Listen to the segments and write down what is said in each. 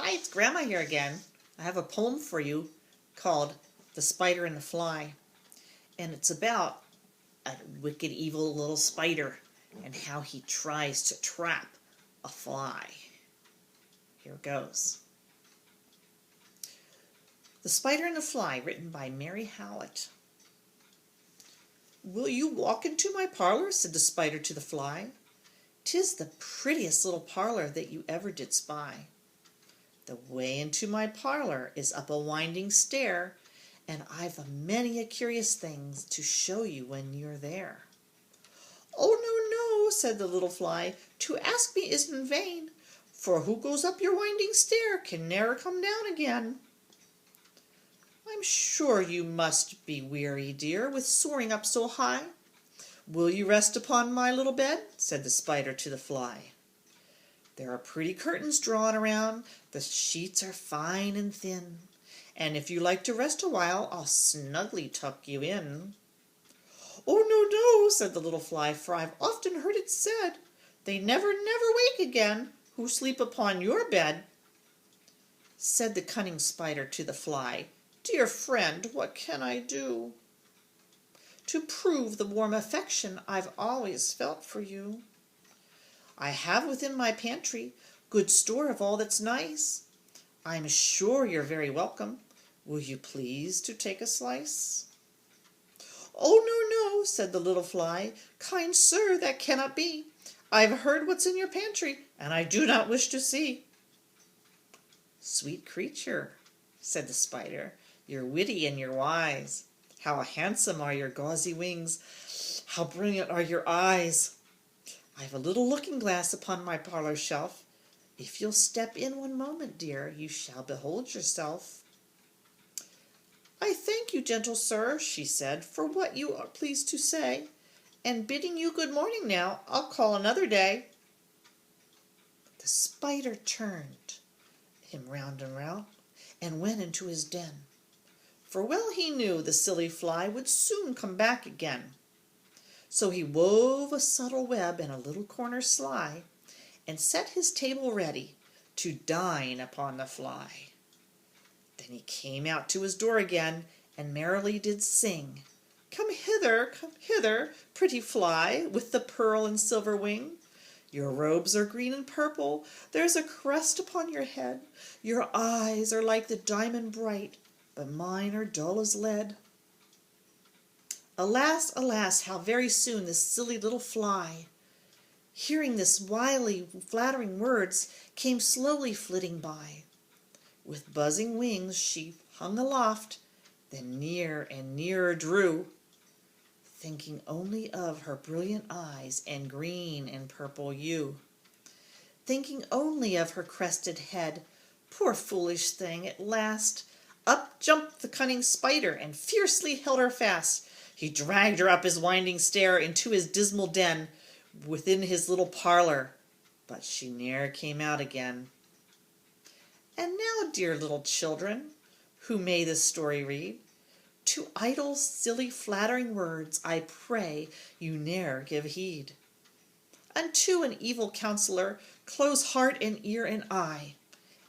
Hi, it's Grandma here again. I have a poem for you called The Spider and the Fly. And it's about a wicked, evil little spider and how he tries to trap a fly. Here goes. The Spider and the Fly, written by Mary Hallett. "Will you walk into my parlor?" said the spider to the fly. "'Tis the prettiest little parlor that you ever did spy. The way into my parlor is up a winding stair, and I've a many a curious things to show you when you're there." "Oh, no, no," said the little fly, "to ask me is in vain, for who goes up your winding stair can ne'er come down again." "I'm sure you must be weary, dear, with soaring up so high. Will you rest upon my little bed?" said the spider to the fly. "There are pretty curtains drawn around, the sheets are fine and thin, and if you like to rest a while, I'll snugly tuck you in." "Oh, no, no," said the little fly, "for I've often heard it said, they never, never wake again who sleep upon your bed." Said the cunning spider to the fly, "Dear friend, what can I do to prove the warm affection I've always felt for you? I have within my pantry good store of all that's nice. I'm sure you're very welcome. Will you please to take a slice?" "Oh, no, no," said the little fly, "kind sir, that cannot be. I've heard what's in your pantry, and I do not wish to see." "Sweet creature," said the spider, "you're witty and you're wise. How handsome are your gauzy wings, how brilliant are your eyes. I've a little looking glass upon my parlor shelf. If you'll step in one moment, dear, you shall behold yourself." "I thank you, gentle sir," she said, "for what you are pleased to say, and bidding you good morning now, I'll call another day." The spider turned him round and round, and went into his den, for well he knew the silly fly would soon come back again. So he wove a subtle web in a little corner sly, and set his table ready to dine upon the fly. Then he came out to his door again, and merrily did sing, come hither, pretty fly, with the pearl and silver wing. Your robes are green and purple, there's a crest upon your head, your eyes are like the diamond bright, but mine are dull as lead." Alas, alas, how very soon this silly little fly, hearing this wily, flattering words, came slowly flitting by. With buzzing wings she hung aloft, then near and nearer drew, thinking only of her brilliant eyes and green and purple hue, thinking only of her crested head. Poor foolish thing, at last up jumped the cunning spider and fiercely held her fast. He dragged her up his winding stair into his dismal den within his little parlor, but she ne'er came out again. And now, dear little children, who may this story read, to idle, silly, flattering words I pray you ne'er give heed. Unto an evil counselor close heart and ear and eye,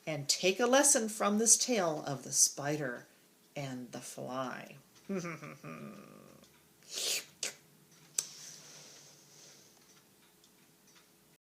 and take a lesson from this tale of the spider and the fly.